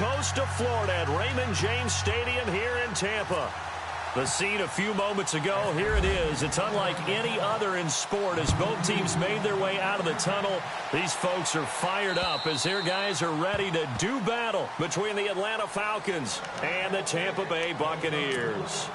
coast of Florida at Raymond James Stadium here in Tampa. The scene a few moments ago, here it is. It's unlike any other in sport as both teams made their way out of the tunnel. These folks are fired up as their guys are ready to do battle between the Atlanta Falcons and the Tampa Bay Buccaneers.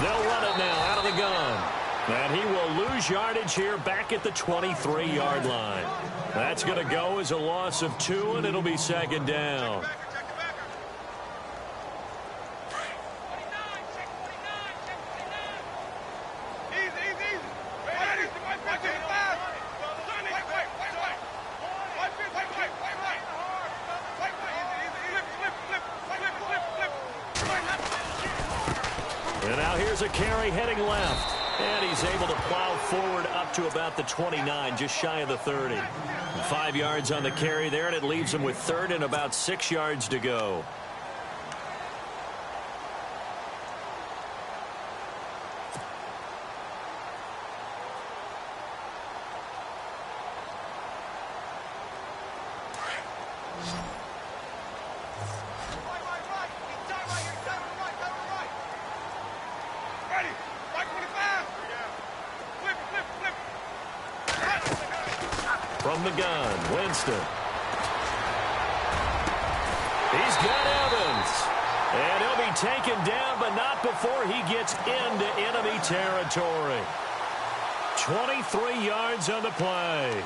They'll run it now out of the gun. And he will lose yardage here back at the 23-yard line. That's going to go as a loss of 2, and it'll be second down. And now here's a carry heading left. And he's able to plow forward up to about the 29, just shy of the 30. 5 yards on the carry there, and it leaves him with third and about 6 yards to go. From the gun, Winston. He's got Evans. And he'll be taken down, but not before he gets into enemy territory. 23 yards on the play.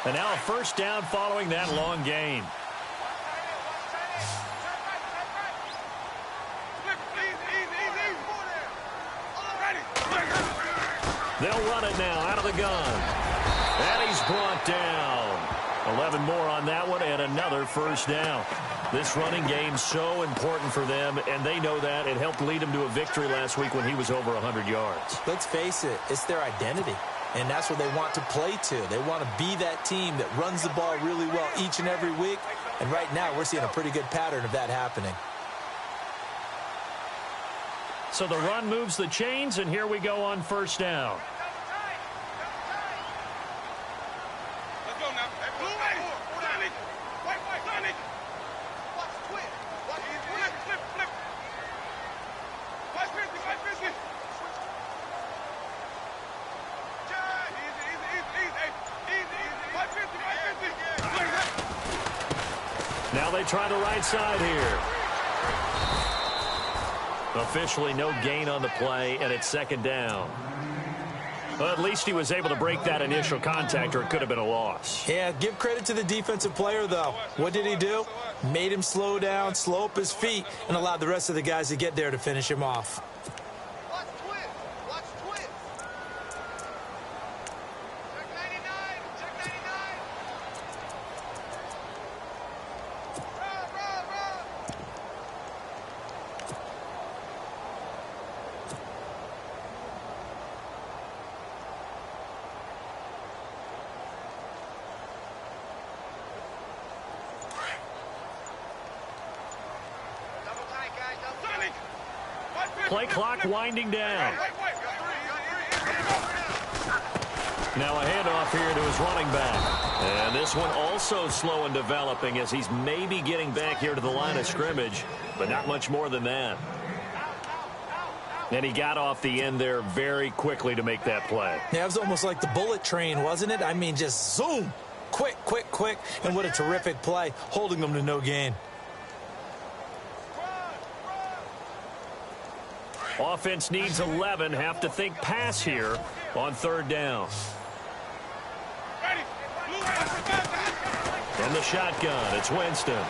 And now a first down following that long gain. They'll run it now out of the gun. And he's brought down. 11 more on that one and another first down. This running game so important for them, and they know that. It helped lead them to a victory last week when he was over 100 yards. Let's face it, it's their identity. And that's what they want to play to. They want to be that team that runs the ball really well each and every week. And right now, we're seeing a pretty good pattern of that happening. So the run moves the chains, and here we go on first down. Now they try the right side here. Officially no gain on the play, and it's second down. Well, at least he was able to break that initial contact, or it could have been a loss. Yeah, give credit to the defensive player, though. What did he do? Made him slow down, slow up his feet, and allowed the rest of the guys to get there to finish him off. Play clock winding down. Now a handoff here to his running back. And this one also slow in developing as he's maybe getting back here to the line of scrimmage, but not much more than that. And he got off the end there very quickly to make that play. Yeah, it was almost like the bullet train, wasn't it? I mean, just zoom. Quick, quick, quick. And what a terrific play, holding them to no gain. Offense needs 11. Have to think pass here on third down. From the shotgun, it's Winston.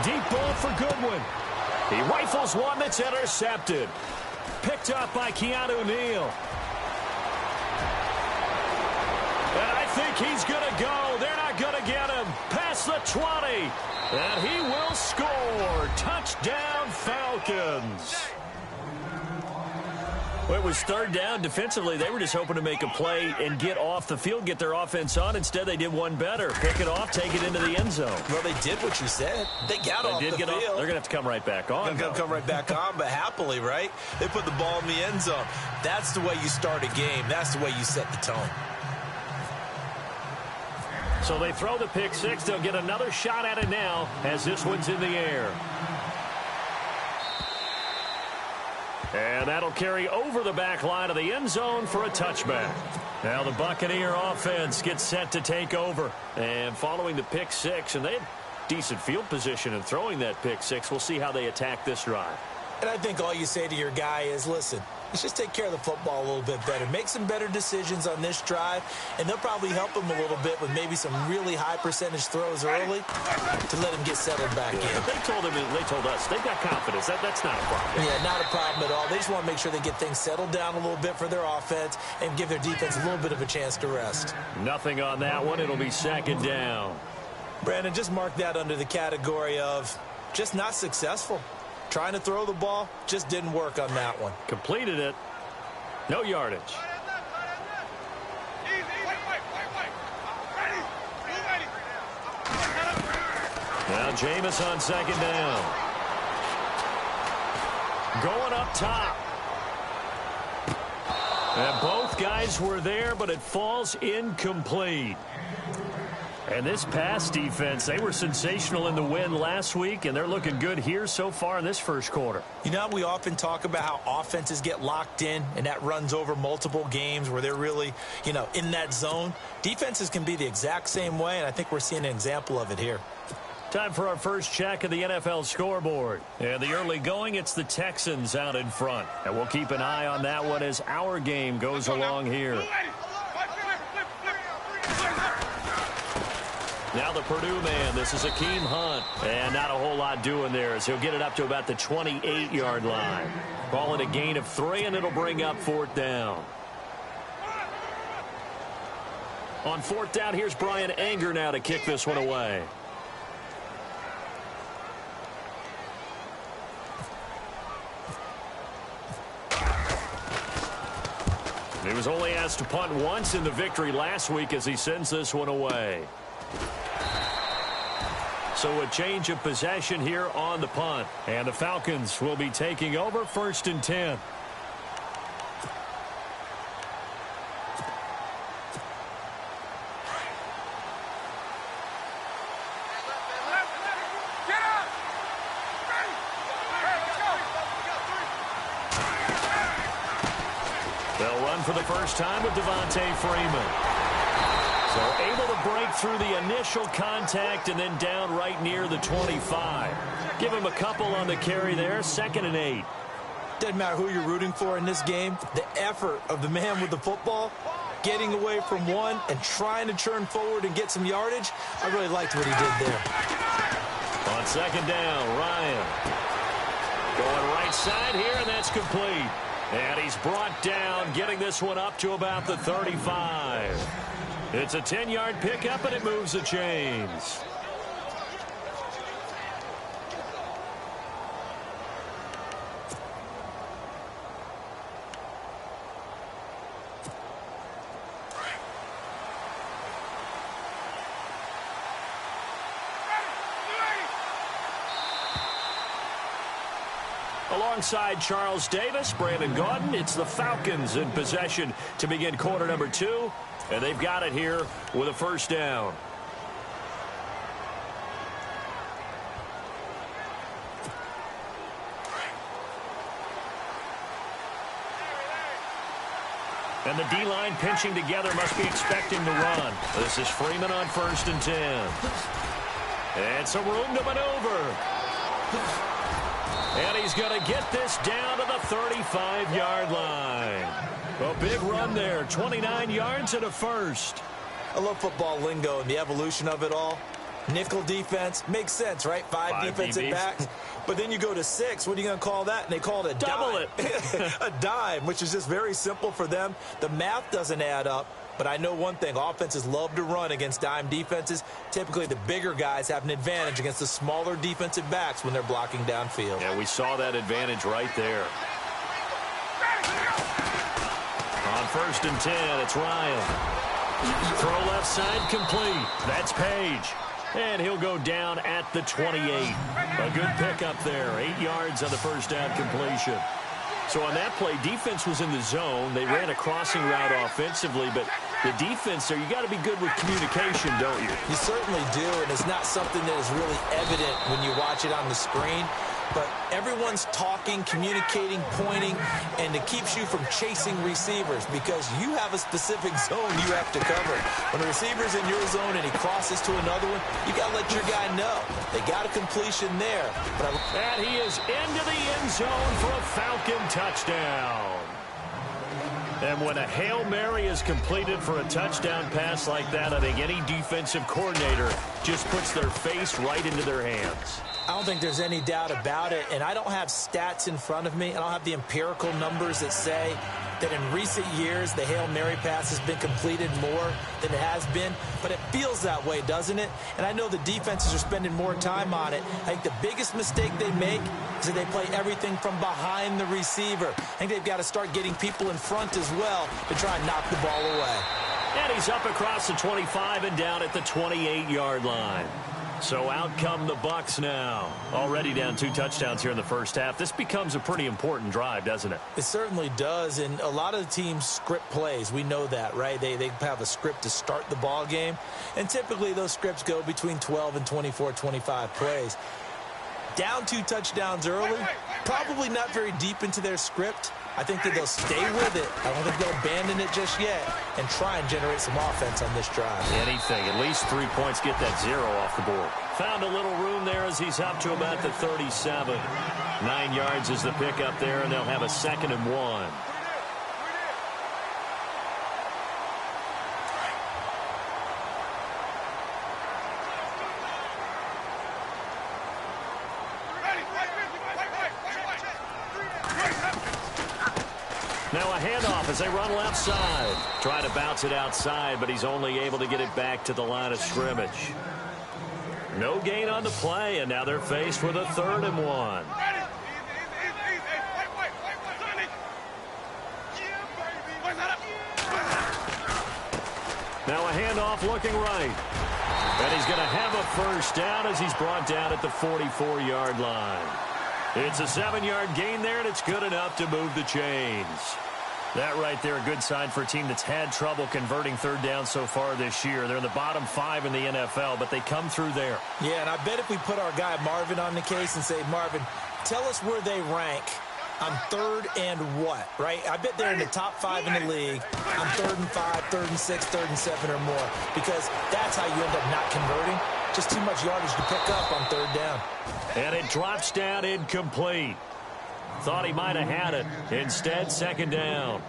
Deep ball for Goodwin. He rifles one that's intercepted. Picked up by Keanu Neal. And I think he's going to go. They're not going to get him. Past the 20. And he will score. Touchdown, Falcons. Well, it was third down. Defensively, they were just hoping to make a play and get off the field, get their offense on. Instead, they did one better. Pick it off, take it into the end zone. Well, they did what you said. They got off the field. They're going to have to come right back on. They're going to come right back on, but happily, right? They put the ball in the end zone. That's the way you start a game. That's the way you set the tone. So they throw the pick six. They'll get another shot at it now as this one's in the air. And that'll carry over the back line of the end zone for a touchback. Now the Buccaneer offense gets set to take over. And following the pick six, and they had decent field position in throwing that pick six. We'll see how they attack this drive. And I think all you say to your guy is, listen, let's just take care of the football a little bit better. Make some better decisions on this drive, and they'll probably help him a little bit with maybe some really high percentage throws early to let him get settled back in. They told us they've got confidence. That's not a problem. Yeah, not a problem at all. They just want to make sure they get things settled down a little bit for their offense and give their defense a little bit of a chance to rest. Nothing on that one. It'll be second down. Brandon, just mark that under the category of just not successful. Trying to throw the ball, just didn't work on that one. Completed it. No yardage. Now Jameis on second down. Going up top. And both guys were there, but it falls incomplete. And this pass defense, they were sensational in the win last week, and they're looking good here so far in this first quarter. You know, we often talk about how offenses get locked in, and that runs over multiple games where they're really, in that zone. Defenses can be the exact same way, and I think we're seeing an example of it here. Time for our first check of the NFL scoreboard. And the early going, it's the Texans out in front. And we'll keep an eye on that one as our game goes along here. Now the Purdue man, this is Akeem Hunt. And not a whole lot doing there as he'll get it up to about the 28-yard line. Ball in a gain of 3, and it'll bring up fourth down. On fourth down, here's Brian Anger now to kick this one away. He was only asked to punt once in the victory last week as he sends this one away. So a change of possession here on the punt. And the Falcons will be taking over first and 10. They'll run for the first time with Devontae Freeman. So able to break through the initial contact and then down right near the 25. Give him a couple on the carry there, 2nd and 8. Doesn't matter who you're rooting for in this game. The effort of the man with the football, getting away from one and trying to churn forward and get some yardage, I really liked what he did there. On second down, Ryan. Going right side here, and that's complete. And he's brought down, getting this one up to about the 35. It's a 10-yard pickup, and it moves the chains. Alongside Charles Davis, Brandon Gaudin, it's the Falcons in possession to begin quarter number 2. And they've got it here with a first down. And the D-line pinching together, must be expecting to run. This is Freeman on first and 10. And some room to maneuver. And he's going to get this down to the 35-yard line. A big run there, 29 yards and a first. I love football lingo and the evolution of it all. Nickel defense makes sense, right? Five defensive backs. But then you go to 6. What are you going to call that? And they call it a double dime. it. A dime, which is just very simple for them. The math doesn't add up. But I know one thing. Offenses love to run against dime defenses. Typically, the bigger guys have an advantage against the smaller defensive backs when they're blocking downfield. Yeah, we saw that advantage right there. On 1st and 10, it's Ryan. Throw left side complete. That's Page. And he'll go down at the 28. A good pickup there. 8 yards on the first down completion. So on that play, defense was in the zone. They ran a crossing route offensively, but the defense there, you got to be good with communication, don't you? You certainly do, and it's not something that is really evident when you watch it on the screen. But everyone's talking, communicating, pointing, and it keeps you from chasing receivers because you have a specific zone you have to cover. When a receiver's in your zone and he crosses to another one, you got to let your guy know. They got a completion there. And he is into the end zone for a Falcon touchdown. And when a Hail Mary is completed for a touchdown pass like that, I think any defensive coordinator just puts their face right into their hands. I don't think there's any doubt about it, and I don't have stats in front of me. I don't have the empirical numbers that say that in recent years the Hail Mary pass has been completed more than it has been, but it feels that way, doesn't it? And I know the defenses are spending more time on it. I think the biggest mistake they make is that they play everything from behind the receiver. I think they've got to start getting people in front as well to try and knock the ball away. And he's up across the 25 and down at the 28-yard line. So out come the Bucs now. Already down 2 touchdowns here in the first half. This becomes a pretty important drive, doesn't it? It certainly does, and a lot of the teams script plays. We know that, right? They have a script to start the ball game, and typically those scripts go between 12 and 24, 25 plays. Down 2 touchdowns early, probably not very deep into their script. I think that they'll stay with it. I don't think they'll abandon it just yet and try and generate some offense on this drive. Anything. At least 3 points. Get that 0 off the board. Found a little room there as he's up to about the 37. 9 yards is the pickup there, and they'll have a 2nd and 1. Now a handoff as they run left side. Try to bounce it outside, but he's only able to get it back to the line of scrimmage. No gain on the play, and now they're faced with a 3rd and 1. Now a handoff looking right. And he's going to have a first down as he's brought down at the 44-yard line. It's a 7-yard gain there, and it's good enough to move the chains. That right there, a good sign for a team that's had trouble converting 3rd down so far this year. They're in the bottom 5 in the NFL, but they come through there. Yeah, and I bet if we put our guy Marvin on the case and say, Marvin, tell us where they rank on 3rd and what, right? I bet they're in the top 5 in the league on 3rd and 5, 3rd and 6, 3rd and 7 or more, because that's how you end up not converting. Just too much yardage to pick up on 3rd down. And it drops down incomplete. Thought he might have had it. Instead, 2nd down.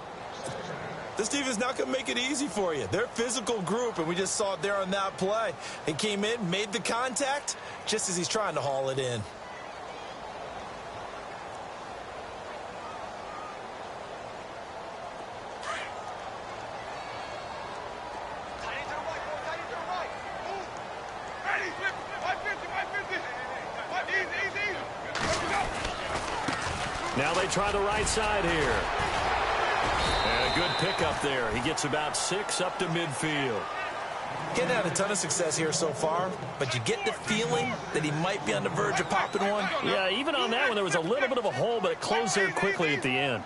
This team is not going to make it easy for you. They're a physical group, and we just saw it there on that play. He came in, made the contact, just as he's trying to haul it in. Now they try the right side here. And a good pickup there. He gets about 6 up to midfield. Getting had a ton of success here so far, but you get the feeling that he might be on the verge of popping one. Yeah, even on that one, there was a little bit of a hole, but it closed there quickly at the end.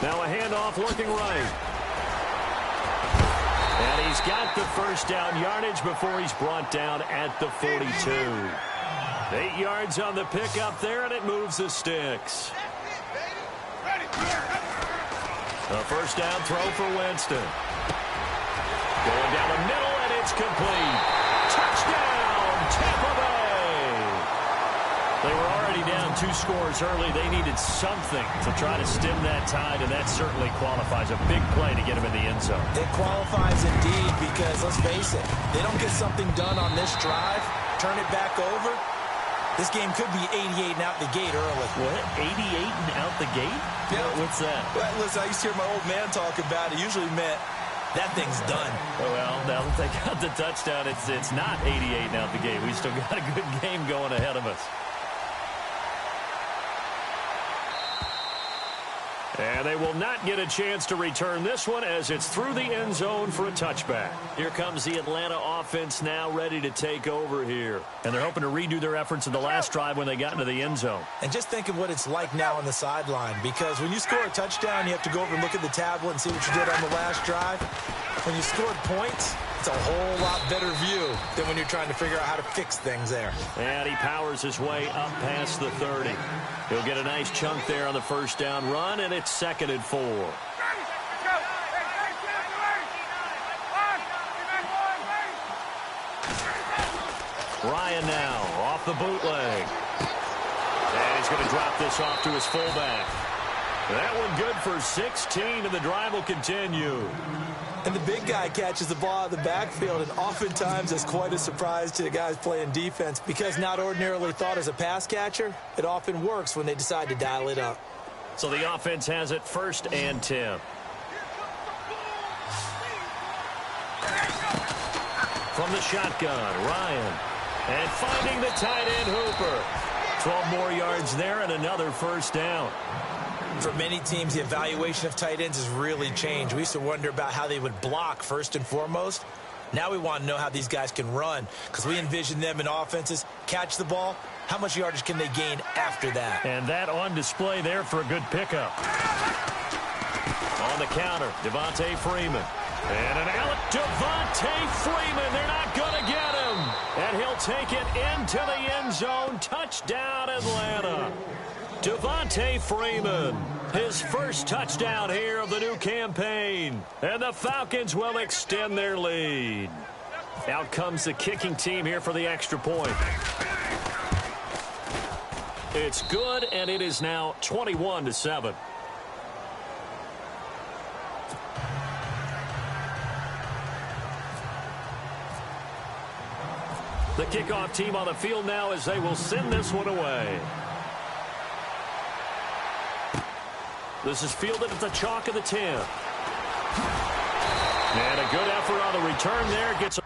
Now a handoff looking right. And he's got the first down yardage before he's brought down at the 42. 8 yards on the pickup there, and it moves the sticks. A first down throw for Winston. Going down the middle, and it's complete. Touchdown, Tampa Bay. They were already down 2 scores early. They needed something to try to stem that tide, and that certainly qualifies. A big play to get them in the end zone. It qualifies indeed because, let's face it, they don't get something done on this drive, turn it back over, this game could be 88 and out the gate early. What? 88 and out the gate? Yeah. What's that? Well, listen, I used to hear my old man talk about it. Usually meant that thing's done. Well, now that they got the touchdown, it's not 88 and out the gate. We still got a good game going ahead of us. And they will not get a chance to return this one as it's through the end zone for a touchback. Here comes the Atlanta offense now ready to take over here. And they're hoping to redo their efforts in the last drive when they got into the end zone. And just think of what it's like now on the sideline, because when you score a touchdown, you have to go over and look at the tablet and see what you did on the last drive. When you scored points, it's a whole lot better view than when you're trying to figure out how to fix things there. And he powers his way up past the 30. He'll get a nice chunk there on the first down run, and it's 2nd and 4. Ryan now off the bootleg. And he's going to drop this off to his fullback. That one good for 16, and the drive will continue. And the big guy catches the ball out of the backfield, and oftentimes it's quite a surprise to the guys playing defense because not ordinarily thought as a pass catcher, it often works when they decide to dial it up. So the offense has it 1st and 10. From the shotgun, Ryan. And finding the tight end Hooper. 12 more yards there and another first down. For many teams, the evaluation of tight ends has really changed. We used to wonder about how they would block first and foremost. Now we want to know how these guys can run because we envision them in offenses, catch the ball, how much yardage can they gain after that? And that on display there for a good pickup. On the counter, Devontae Freeman. And an out, Devontae Freeman. They're not going to get him. And he'll take it into the end zone. Touchdown, Atlanta. Devontae Freeman, his first touchdown here of the new campaign. And the Falcons will extend their lead. Out comes the kicking team here for the extra point. It's good, and it is now 21-7. The kickoff team on the field now as they will send this one away. This is fielded at the chalk of the 10. And a good effort on the return there. Gets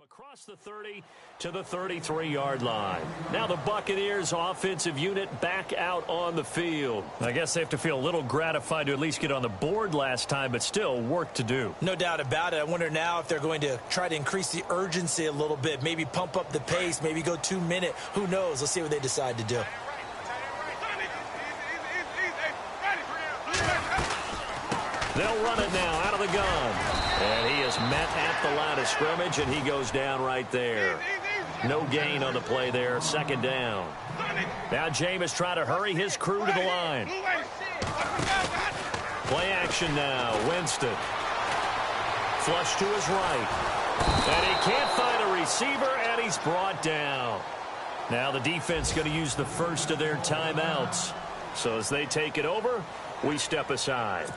across the 30 to the 33-yard line. Now the Buccaneers offensive unit back out on the field. I guess they have to feel a little gratified to at least get on the board last time, but still work to do. No doubt about it. I wonder now if they're going to try to increase the urgency a little bit, maybe pump up the pace, maybe go 2-minute. Who knows? Let's see what they decide to do. They'll run it now out of the gun. And he is met at the line of scrimmage, and he goes down right there. No gain on the play there. 2nd down. Now Jameis trying to hurry his crew to the line. Play action now. Winston. Flush to his right. And he can't find a receiver, and he's brought down. Now the defense going to use the first of their timeouts. So as they take it over, we step aside.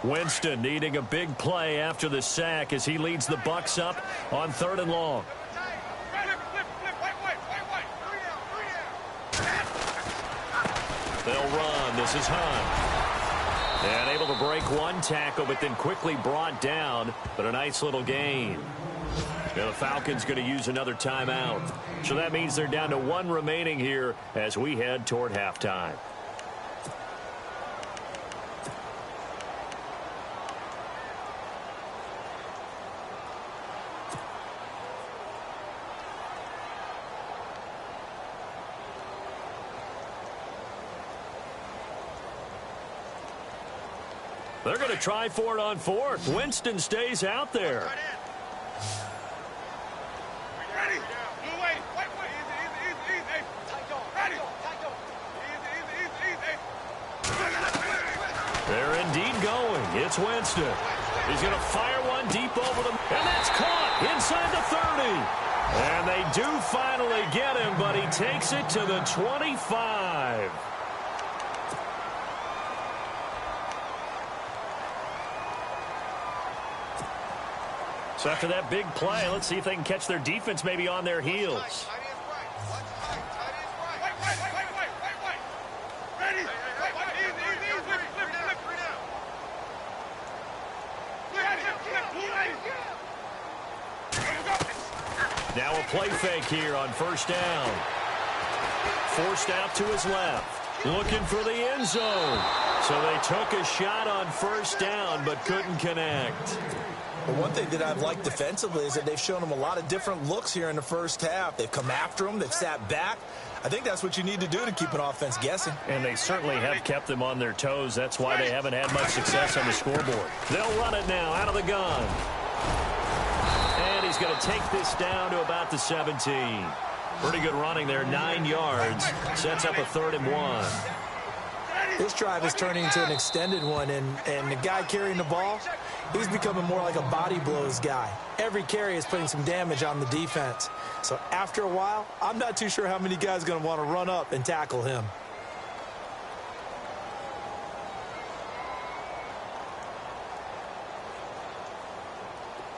Winston needing a big play after the sack as he leads the Bucs up on 3rd and long. They'll run. This is Hunt. And able to break one tackle, but then quickly brought down. But a nice little gain. Now the Falcons going to use another timeout. So that means they're down to one remaining here as we head toward halftime. They're going to try for it on fourth. Winston stays out there. They're indeed going. It's Winston. He's going to fire one deep over them. And that's caught inside the 30. And they do finally get him, but he takes it to the 25. So after that big play, let's see if they can catch their defense maybe on their heels. Now a play fake here on first down. Forced out to his left. Looking for the end zone. So they took a shot on first down but couldn't connect. Well, one thing that I've liked defensively is that they've shown him a lot of different looks here in the first half. They've come after him. They've sat back. I think that's what you need to do to keep an offense guessing. And they certainly have kept them on their toes. That's why they haven't had much success on the scoreboard. They'll run it now out of the gun. And he's going to take this down to about the 17. Pretty good running there, 9 yards. Sets up a 3rd and 1. This drive is turning into an extended one, and the guy carrying the ball, he's becoming more like a body blows guy. Every carry is putting some damage on the defense. So after a while, I'm not too sure how many guys are going to want to run up and tackle him.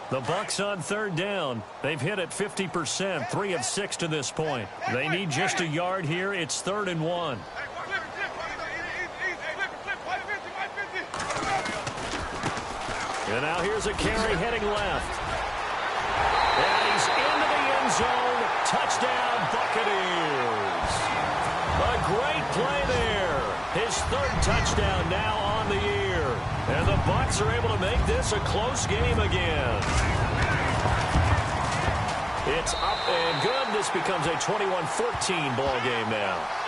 The Bucs on 3rd down. They've hit it 50%, 3 of 6 to this point. They need just a yard here. It's 3rd and 1. And now here's a carry heading left. And he's into the end zone. Touchdown, Buccaneers. A great play there. His 3rd touchdown now on the year. And the Bucs are able to make this a close game again. It's up and good. This becomes a 21-14 ball game now.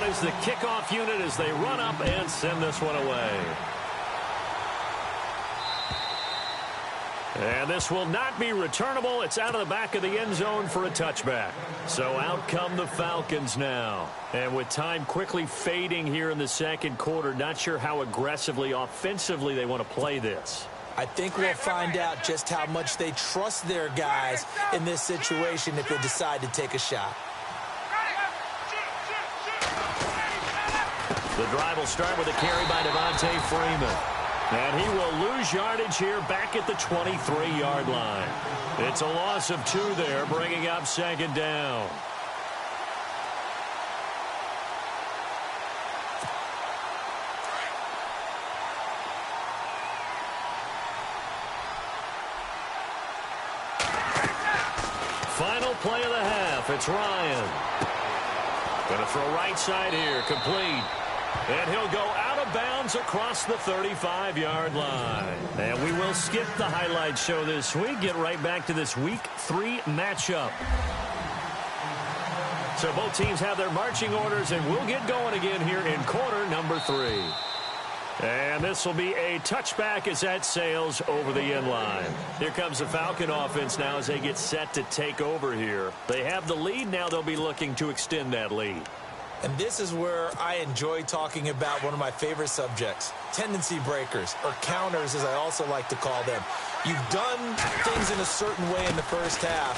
Is the kickoff unit as they run up and send this one away. And this will not be returnable. It's out of the back of the end zone for a touchback. So out come the Falcons now. And with time quickly fading here in the second quarter, not sure how aggressively, offensively they want to play this. I think we'll find out just how much they trust their guys in this situation if they decide to take a shot. The drive will start with a carry by Devontae Freeman. And he will lose yardage here back at the 23-yard line. It's a loss of 2 there, bringing up 2nd down. Final play of the half. It's Ryan. Going to throw right side here, complete. And he'll go out of bounds across the 35-yard line. And we will skip the highlight show this week. Get right back to this Week 3 matchup. So both teams have their marching orders, and we'll get going again here in quarter number 3. And this will be a touchback as that sails over the end line. Here comes the Falcon offense now as they get set to take over here. They have the lead. Now they'll be looking to extend that lead. And this is where I enjoy talking about one of my favorite subjects, tendency breakers, or counters as I also like to call them. You've done things in a certain way in the first half,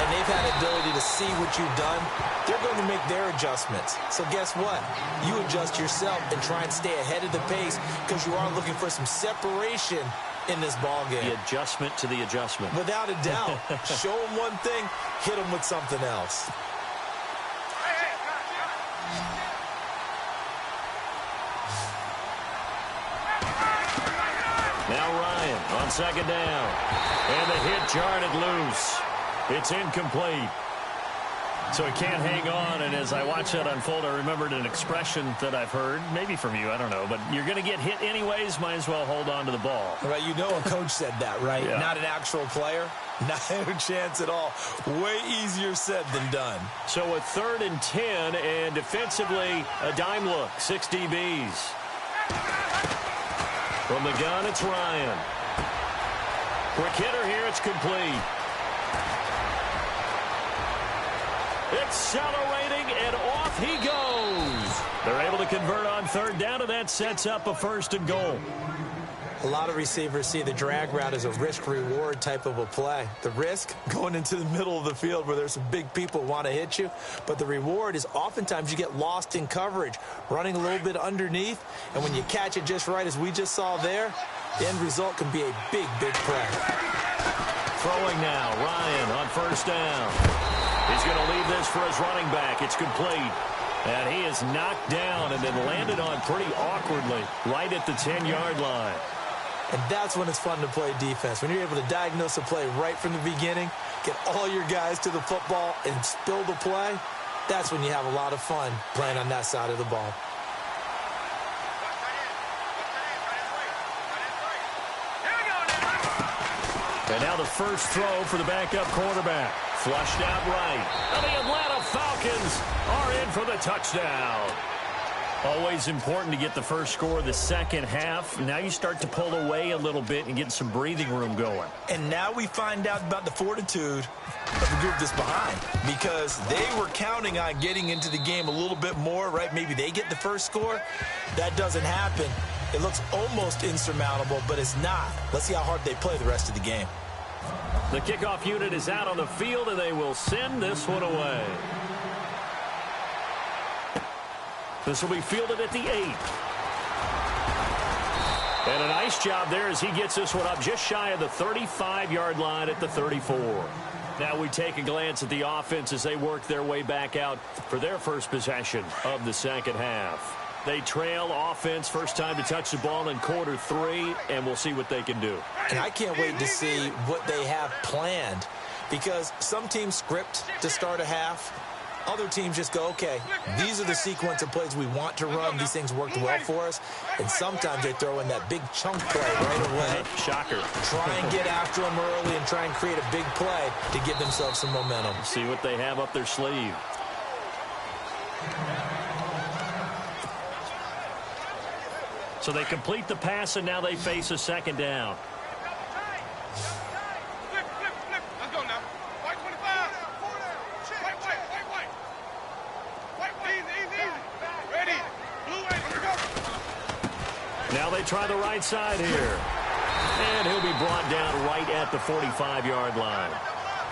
and they've had the ability to see what you've done. They're going to make their adjustments. So guess what? You adjust yourself and try and stay ahead of the pace because you are looking for some separation in this ball game. The adjustment to the adjustment. Without a doubt. Show them one thing, hit them with something else. Now Ryan on second down. And the hit jarred it loose. It's incomplete. So he can't hang on, and as I watch that unfold, I remembered an expression that I've heard, maybe from you, I don't know, but you're going to get hit anyways, might as well hold on to the ball. Right, you know a coach said that, right? Yeah. Not an actual player. Not a chance at all. Way easier said than done. So a 3rd and 10, and defensively, a dime look, 6 DBs. From the gun, it's Ryan. Quick hitter here, it's complete. Accelerating, and off he goes. They're able to convert on 3rd down, and that sets up a 1st and goal. A lot of receivers see the drag route as a risk-reward type of a play. The risk, going into the middle of the field where there's some big people who want to hit you. But the reward is oftentimes you get lost in coverage, running a little bit underneath. And when you catch it just right, as we just saw there, the end result can be a big, big play. Throwing now, Ryan on 1st down. He's going to leave this for his running back. It's complete. And he is knocked down and then landed on pretty awkwardly right at the 10-yard line. And that's when it's fun to play defense. When you're able to diagnose a play right from the beginning, get all your guys to the football and spill the play, that's when you have a lot of fun playing on that side of the ball. And now the first throw for the backup quarterback. Flushed out right. And the Atlanta Falcons are in for the touchdown. Always important to get the first score of the second half. Now you start to pull away a little bit and get some breathing room going. And now we find out about the fortitude of the group that's behind, because they were counting on getting into the game a little bit more, right? Maybe they get the first score. That doesn't happen. It looks almost insurmountable, but it's not. Let's see how hard they play the rest of the game. The kickoff unit is out on the field, and they will send this one away. This will be fielded at the 8. And a nice job there as he gets this one up just shy of the 35-yard line at the 34. Now we take a glance at the offense as they work their way back out for their first possession of the second half. They trail offense, first time to touch the ball in quarter 3, and we'll see what they can do. And I can't wait to see what they have planned, because some teams script to start a half. Other teams just go, okay, these are the sequence of plays we want to run. These things worked well for us. And sometimes they throw in that big chunk play right away. Shocker. Try and get after them early and try and create a big play to give themselves some momentum. See what they have up their sleeve. So they complete the pass, and now they face a second down. Let's go now. White 25. White. Easy. Ready. Blue, let's go. Now they try the right side here. And he'll be brought down right at the 45-yard line.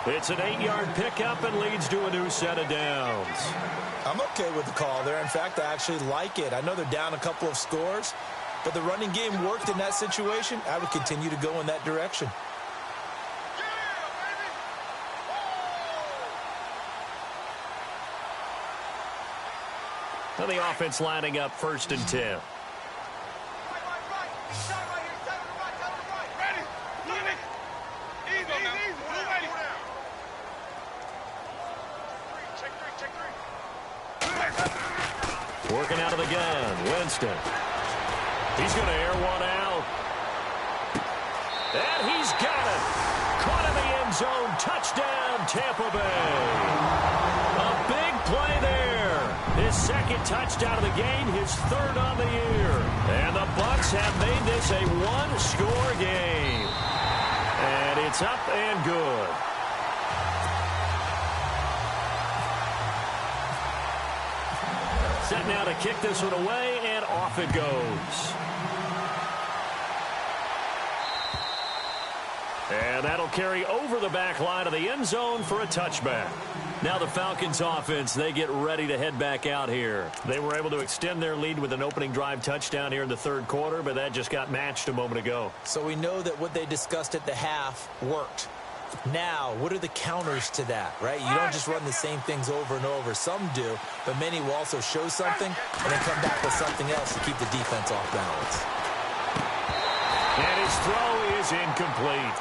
It's an 8-yard pickup and leads to a new set of downs. I'm okay with the call there. In fact, I actually like it. I know they're down a couple of scores, but the running game worked in that situation. I would continue to go in that direction. Well, the offense lining up 1st and 10. Working out of the gun, Winston. He's going to air one out. And he's got it. Caught in the end zone. Touchdown, Tampa Bay. A big play there. His second touchdown of the game, his 3rd on the year. And the Bucs have made this a one-score game. And it's up and good. Set now to kick this one away, and off it goes. And that'll carry over the back line of the end zone for a touchback. Now the Falcons offense, they get ready to head back out here. They were able to extend their lead with an opening drive touchdown here in the third quarter, but that just got matched a moment ago. So we know that what they discussed at the half worked. Now, what are the counters to that, right? You don't just run the same things over and over. Some do, but many will also show something and then come back with something else to keep the defense off balance. And his throw is incomplete.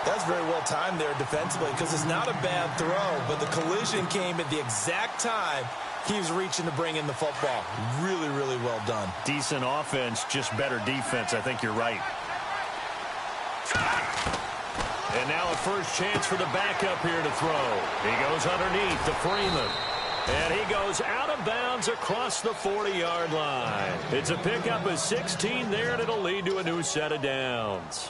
That's very well timed there defensively because it's not a bad throw, but the collision came at the exact time he was reaching to bring in the football. Really, really well done. Decent offense, just better defense. I think you're right. And now a first chance for the backup here to throw. He goes underneath to Freeman. And he goes out of bounds across the 40-yard line. It's a pickup of 16 there, and it'll lead to a new set of downs.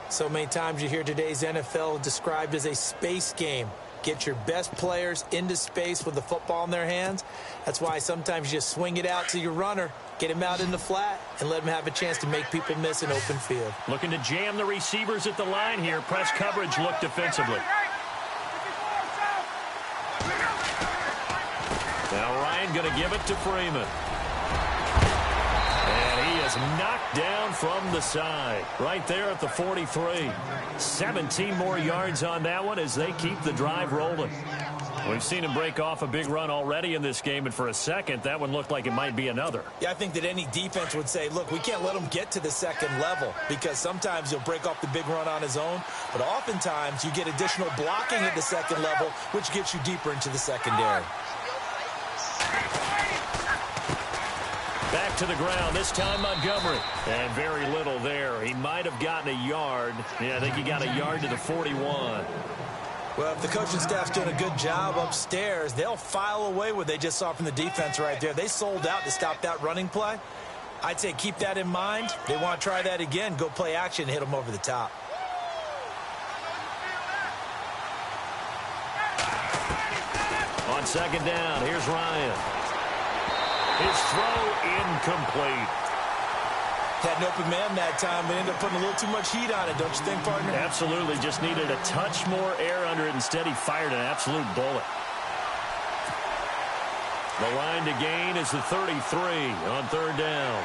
So many times you hear today's NFL described as a space game. Get your best players into space with the football in their hands. That's why sometimes you just swing it out to your runner, get him out in the flat, and let him have a chance to make people miss an open field. Looking to jam the receivers at the line here. Press coverage look defensively. Now Ryan going to give it to Freeman. And he is knocked down from the side. Right there at the 43. 17 more yards on that one as they keep the drive rolling. We've seen him break off a big run already in this game, and for a second, that one looked like it might be another. Yeah, I think that any defense would say, look, we can't let him get to the second level because sometimes he'll break off the big run on his own, but oftentimes you get additional blocking at the second level, which gets you deeper into the secondary. Back to the ground, this time Montgomery. And very little there. He might have gotten a yard. Yeah, I think he got a yard to the 41. Well, if the coaching staff's doing a good job upstairs, they'll file away what they just saw from the defense right there. They sold out to stop that running play. I'd say keep that in mind. They want to try that again. Go play action and hit them over the top. On second down, here's Ryan. His throw incomplete. Had an open man that time, but ended up putting a little too much heat on it, don't you think, partner? Absolutely. Just needed a touch more air under it. Instead, he fired an absolute bullet. The line to gain is the 33 on third down.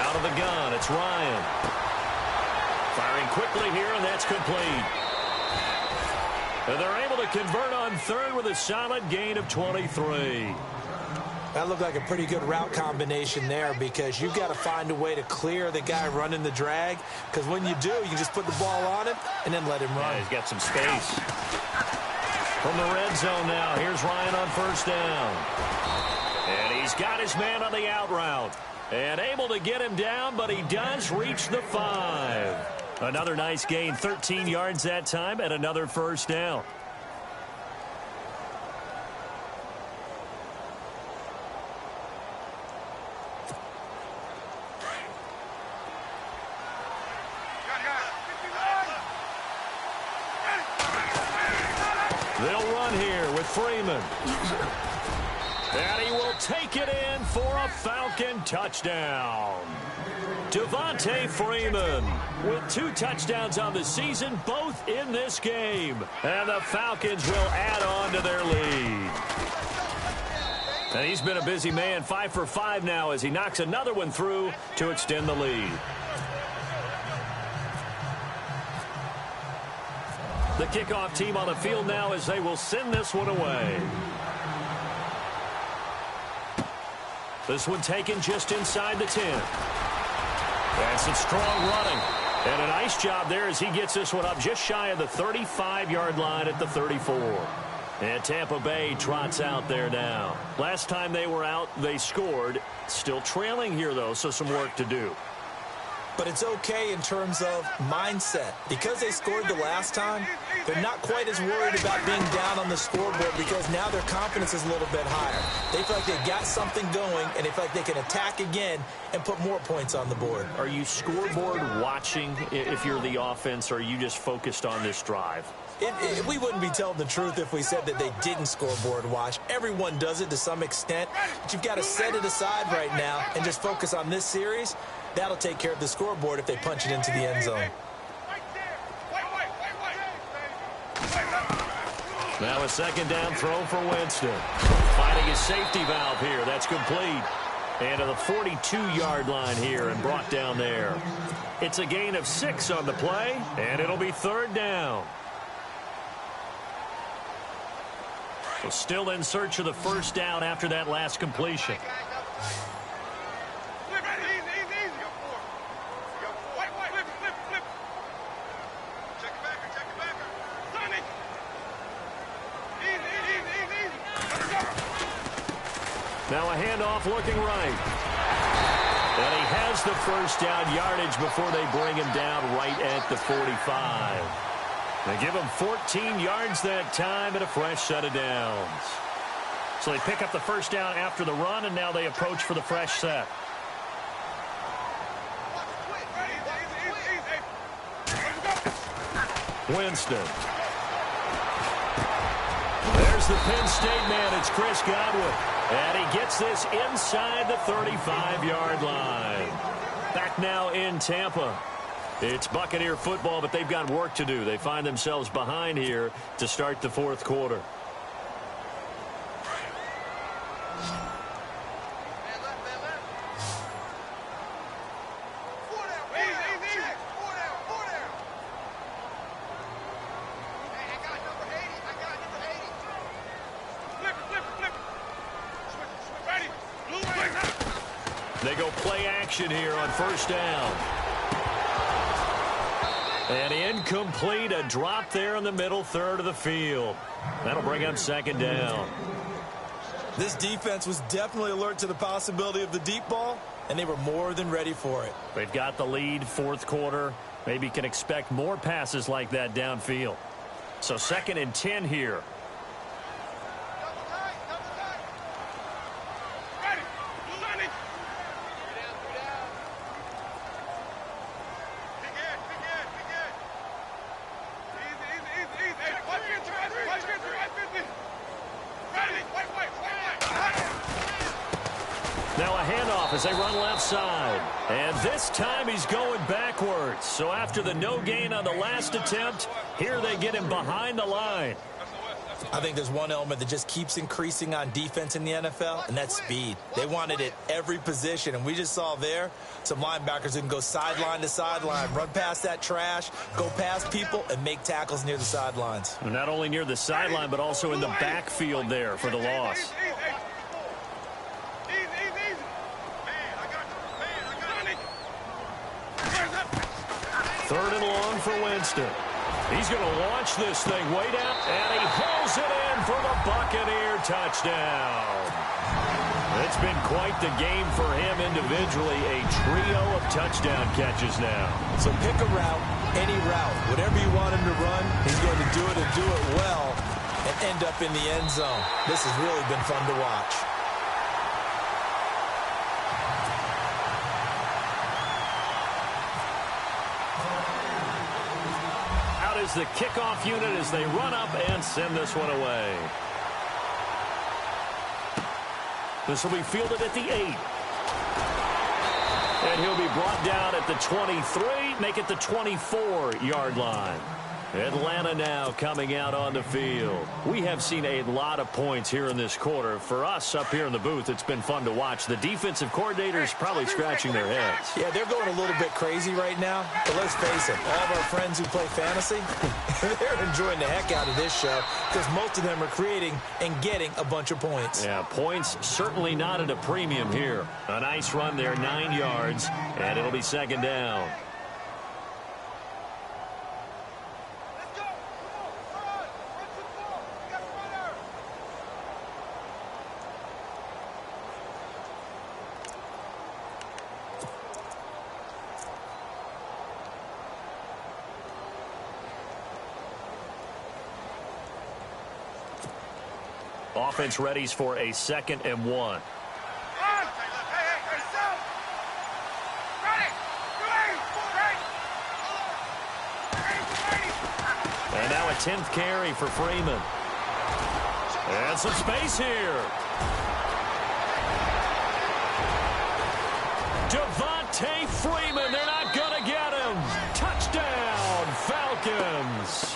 Out of the gun, it's Ryan. Firing quickly here, and that's complete. And they're able to convert on third with a solid gain of 23. That looked like a pretty good route combination there because you've got to find a way to clear the guy running the drag, because when you do, you can just put the ball on him and then let him run. Yeah, he's got some space. From the red zone now, here's Ryan on first down. And he's got his man on the out route. And able to get him down, but he does reach the 5. Another nice gain, 13 yards that time, and another first down. They'll run here with Freeman. And he will take it in for a Falcon touchdown. Devontae Freeman with 2 touchdowns on the season, both in this game. And the Falcons will add on to their lead. And he's been a busy man, 5 for 5 now as he knocks another one through to extend the lead. The kickoff team on the field now as they will send this one away. This one taken just inside the 10. That's some strong running. And a nice job there as he gets this one up just shy of the 35-yard line at the 34. And Tampa Bay trots out there now. Last time they were out, they scored. Still trailing here, though, so some work to do. But it's okay in terms of mindset. Because they scored the last time, they're not quite as worried about being down on the scoreboard because now their confidence is a little bit higher. They feel like they've got something going, and they feel like they can attack again and put more points on the board. Are you scoreboard watching if you're the offense, or are you just focused on this drive? We wouldn't be telling the truth if we said that they didn't scoreboard watch. Everyone does it to some extent, but you've got to set it aside right now and just focus on this series That'll take care of the scoreboard if they punch it into the end zone. Now a second down throw for Winston. Finding his safety valve here. That's complete. And to the 42-yard line here and brought down there. It's a gain of 6 on the play, and it'll be third down. So still in search of the first down after that last completion. Now a handoff looking right. And he has the first down yardage before they bring him down right at the 45. They give him 14 yards that time and a fresh set of downs. So they pick up the first down after the run, and now they approach for the fresh set. Winston. There's the Penn State man. It's Chris Godwin. And he gets this inside the 35-yard line. Back now in Tampa. It's Buccaneer football, but they've got work to do. They find themselves behind here to start the fourth quarter. They go play action here on first down. And incomplete, a drop there in the middle third of the field. That'll bring up second down. This defense was definitely alert to the possibility of the deep ball, and they were more than ready for it. They've got the lead, fourth quarter. Maybe can expect more passes like that downfield. So 2nd and 10 here. Now a handoff as they run left side. And this time he's going backwards. So after the no gain on the last attempt, here they get him behind the line. I think there's one element that just keeps increasing on defense in the NFL, and that's speed. They want it at every position, and we just saw there some linebackers who can go sideline to sideline, run past that trash, go past people, and make tackles near the sidelines. Not only near the sideline, but also in the backfield there for the loss. Third and long for Winston. He's going to launch this thing way down, and he hauls it in for the Buccaneer touchdown. It's been quite the game for him individually, a trio of touchdown catches now. So pick a route, any route. Whatever you want him to run, he's going to do it and do it well and end up in the end zone. This has really been fun to watch. Is the kickoff unit as they run up and send this one away. This will be fielded at the 8. And he'll be brought down at the 23, make it the 24-yard line. Atlanta now coming out on the field. We have seen a lot of points here in this quarter. For us up here in the booth, it's been fun to watch. The defensive coordinators probably scratching their heads. Yeah, they're going a little bit crazy right now. But let's face it, all of our friends who play fantasy, they're enjoying the heck out of this show because most of them are creating and getting a bunch of points. Yeah, points certainly not at a premium here. A nice run there, 9 yards, and it'll be second down. Offense readies for a 2nd and 1. And now a 10th carry for Freeman. And some space here. Devontae Devontae Freeman, they're not going to get him. Touchdown, Falcons.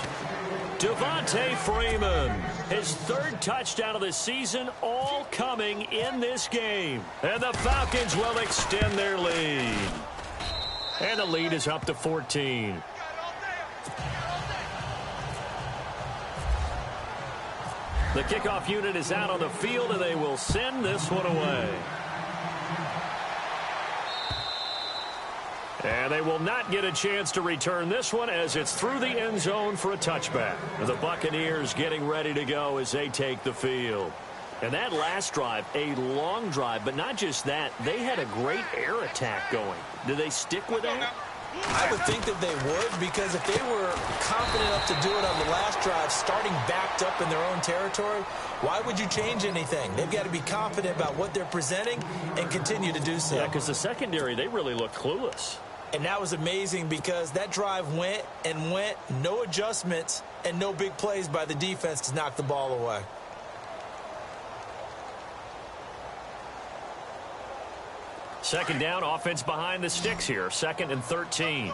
Devontae Freeman, his third touchdown of the season, all coming in this game. And the Falcons will extend their lead. And the lead is up to 14. The kickoff unit is out on the field, and they will send this one away. And they will not get a chance to return this one as it's through the end zone for a touchback. The Buccaneers getting ready to go as they take the field. And that last drive, a long drive, but not just that. They had a great air attack going. Do they stick with that? I would think that they would, because if they were confident enough to do it on the last drive, starting backed up in their own territory, why would you change anything? They've got to be confident about what they're presenting and continue to do so. Yeah, because the secondary, they really look clueless. And that was amazing because that drive went and went, no adjustments, and no big plays by the defense to knock the ball away. Second down, offense behind the sticks here. 2nd and 13. Ready,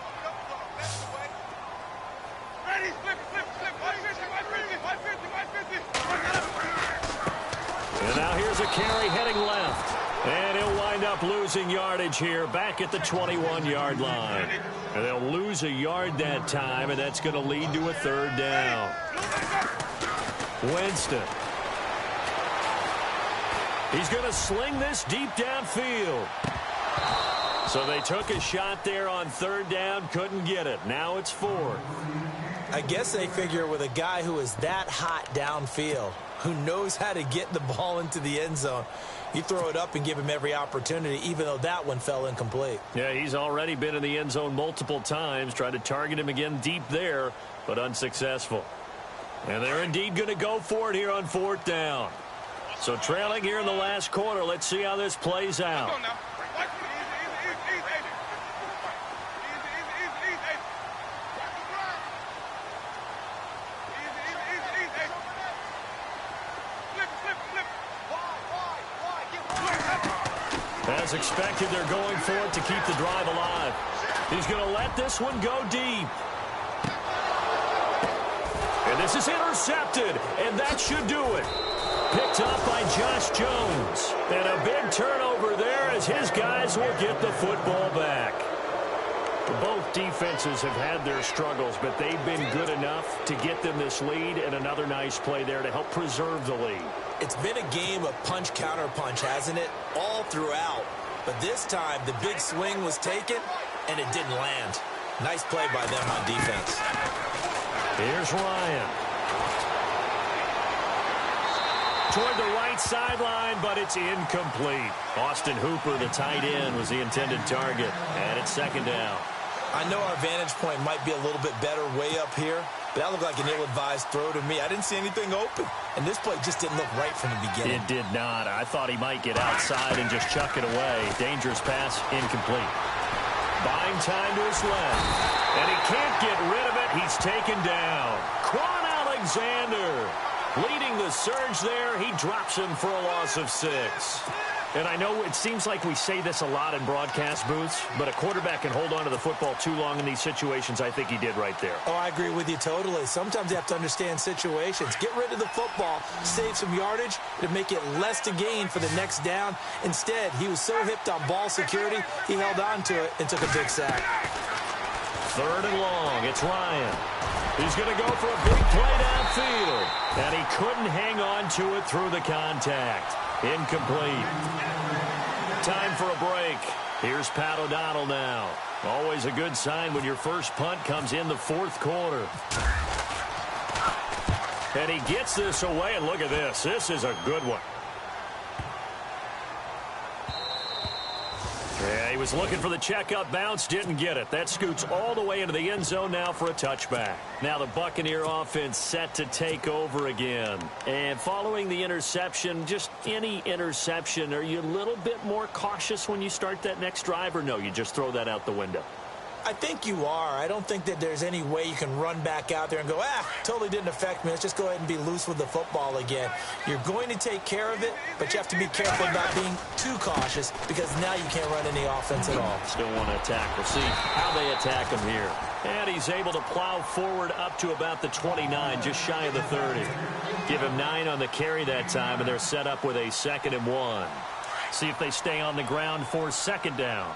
flip, flip, flip, 150, 150, 150. And now here's a carry heading left. And he'll wind up losing yardage here back at the 21-yard line. And they'll lose a yard that time, and that's going to lead to a 3rd down. Winston. He's going to sling this deep downfield. So they took a shot there on 3rd down, couldn't get it. Now it's 4th. I guess they figure with a guy who is that hot downfield, who knows how to get the ball into the end zone, you throw it up and give him every opportunity, even though that one fell incomplete. Yeah, he's already been in the end zone multiple times, tried to target him again deep there, but unsuccessful. And they're indeed going to go for it here on 4th down. So trailing here in the last quarter, let's see how this plays out. As expected, they're going for it to keep the drive alive. He's going to let this one go deep. And this is intercepted, and that should do it. Picked up by Josh Jones. And a big turnover there as his guys will get the football back. Both defenses have had their struggles, but they've been good enough to get them this lead, and another nice play there to help preserve the lead. It's been a game of punch-counter-punch, hasn't it? All throughout. But this time, the big swing was taken, and it didn't land. Nice play by them on defense. Here's Ryan. Toward the right sideline, but it's incomplete. Austin Hooper, the tight end, was the intended target. And it's 2nd down. I know our vantage point might be a little bit better way up here, but that looked like an ill-advised throw to me. I didn't see anything open, and this play just didn't look right from the beginning. It did not. I thought he might get outside and just chuck it away. Dangerous pass, incomplete. Buying time to his left, and he can't get rid of it. He's taken down. Quan Alexander leading the surge there. He drops him for a loss of 6. And I know it seems like we say this a lot in broadcast booths, but a quarterback can hold on to the football too long in these situations. I think he did right there. Oh, I agree with you totally. Sometimes you have to understand situations. Get rid of the football, save some yardage to make it less to gain for the next down. Instead, he was so hipped on ball security, he held on to it and took a big sack. 3rd and long. It's Ryan. He's going to go for a big play downfield. And he couldn't hang on to it through the contact. Incomplete. Time for a break. Here's Pat O'Donnell now. Always a good sign when your first punt comes in the 4th quarter. And he gets this away, and look at this. This is a good one. Yeah, he was looking for the checkup bounce, didn't get it. That scoots all the way into the end zone now for a touchback. Now the Buccaneer offense set to take over again. And following the interception, just any interception, are you a little bit more cautious when you start that next drive, or no, you just throw that out the window? I think you are. I don't think that there's any way you can run back out there and go, totally didn't affect me. Let's just go ahead and be loose with the football again. You're going to take care of it, but you have to be careful about being too cautious because now you can't run any offense at all. Still want to attack. We'll see how they attack him here. And he's able to plow forward up to about the 29, just shy of the 30. Give him 9 on the carry that time, and they're set up with a 2nd and 1. See if they stay on the ground for 2nd down.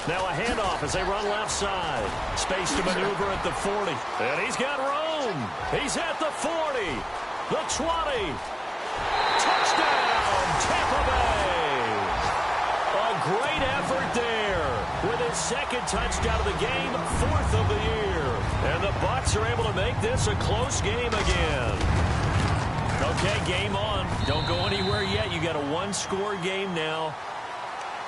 Now a handoff as they run left side. Space to maneuver at the 40. And he's got room. He's at the 40. The 20. Touchdown, Tampa Bay. A great effort there. With his 2nd touchdown of the game, 4th of the year. And the Bucs are able to make this a close game again. Okay, game on. Don't go anywhere yet. You got a 1-score game now.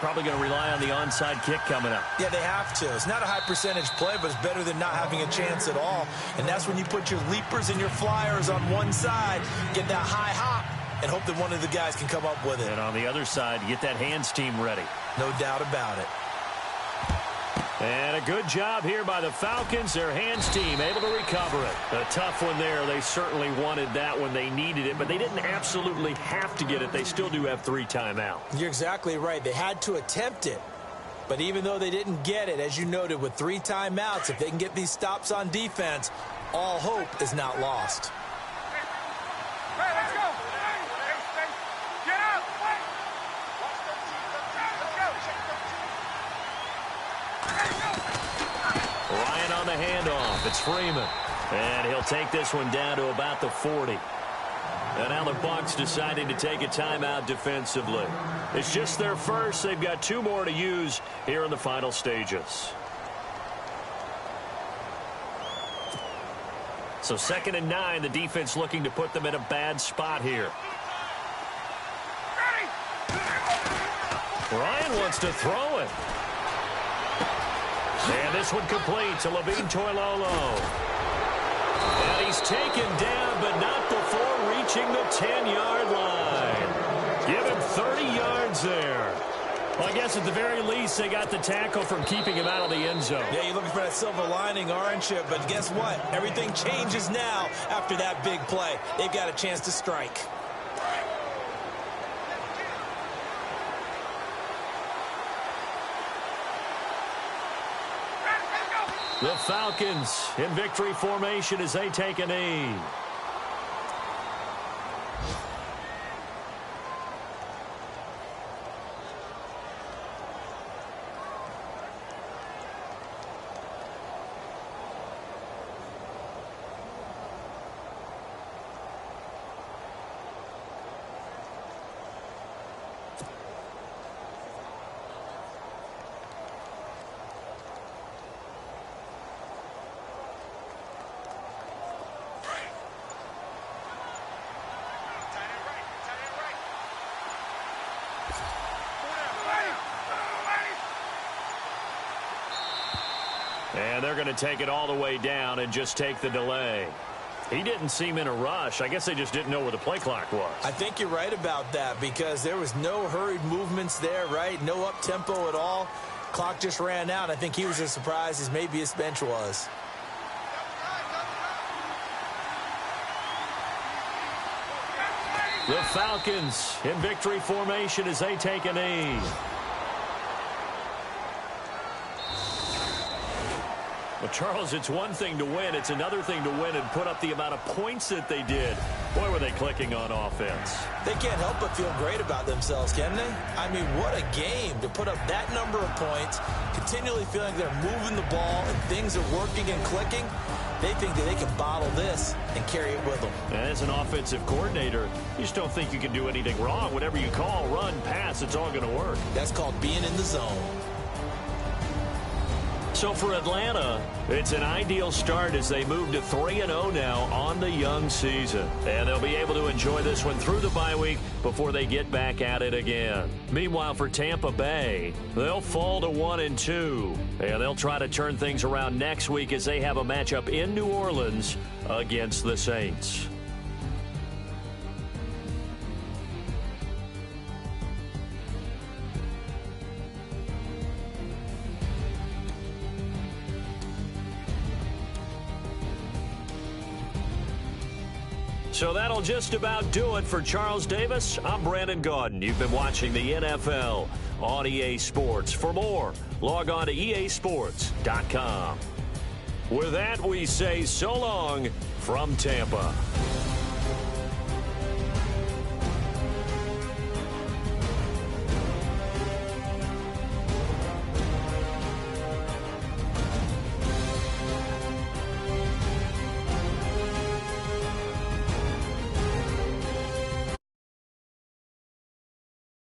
Probably going to rely on the onside kick coming up. Yeah, they have to. It's not a high percentage play, but it's better than not having a chance at all. And that's when you put your leapers and your flyers on one side, get that high hop, and hope that one of the guys can come up with it. And on the other side, get that hands team ready. No doubt about it. And a good job here by the Falcons. Their hands team able to recover it. A tough one there. They certainly wanted that when they needed it, but they didn't absolutely have to get it. They still do have 3 timeouts. You're exactly right. They had to attempt it. But even though they didn't get it, as you noted, with 3 timeouts, if they can get these stops on defense, all hope is not lost. Hey, let's go. Get out. Ryan on the handoff. It's Freeman. And he'll take this one down to about the 40. And now the Bucs deciding to take a timeout defensively. It's just their first. They've got 2 more to use here in the final stages. So 2nd and 9, the defense looking to put them in a bad spot here. Ryan wants to throw it. And this one complete to Levine Toilolo. And he's taken down, but not before reaching the 10-yard line. Give him 30 yards there. Well, I guess at the very least, they got the tackle from keeping him out of the end zone. Yeah, you're looking for that silver lining, aren't you? But guess what? Everything changes now after that big play. They've got a chance to strike. The Falcons in victory formation as they take a knee. And they're going to take it all the way down and just take the delay. He didn't seem in a rush. I guess they just didn't know where the play clock was. I think you're right about that because there was no hurried movements there, right? No up-tempo at all. Clock just ran out. I think he was as surprised as maybe his bench was. The Falcons in victory formation as they take a knee. Well, Charles, it's one thing to win. It's another thing to win and put up the amount of points that they did. Boy, were they clicking on offense. They can't help but feel great about themselves, can they? I mean, what a game to put up that number of points, continually feeling they're moving the ball and things are working and clicking. They think that they can bottle this and carry it with them. And as an offensive coordinator, you just don't think you can do anything wrong. Whatever you call, run, pass, it's all going to work. That's called being in the zone. So for Atlanta, it's an ideal start as they move to 3-0 now on the young season. And they'll be able to enjoy this one through the bye week before they get back at it again. Meanwhile, for Tampa Bay, they'll fall to 1-2. And they'll try to turn things around next week as they have a matchup in New Orleans against the Saints. So that'll just about do it for Charles Davis. I'm Brandon Gaudin. You've been watching the NFL on EA Sports. For more, log on to easports.com. With that, we say so long from Tampa.